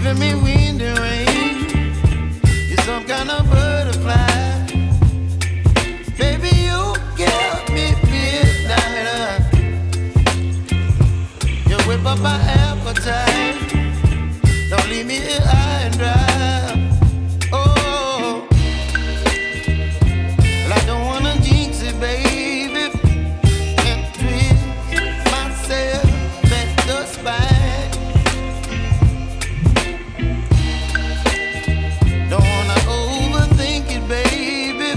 giving me wind and rain. You're some kind of butterfly. Baby, you give me midnight. You whip up my appetite. Don't leave me here high and dry. Oh, well, I don't wanna jinx it, baby, and twist myself at the spine. Don't wanna overthink it, baby.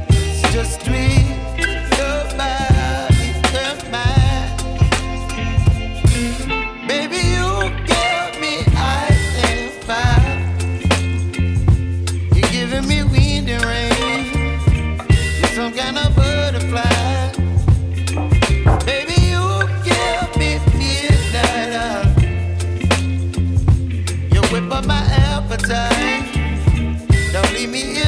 It's just twist your body and mine. Baby, you give me ice and fire. You're giving me wind and rain. You're some kind of butterfly. Baby, you give me midnight. You whip up my appetite. Don't leave me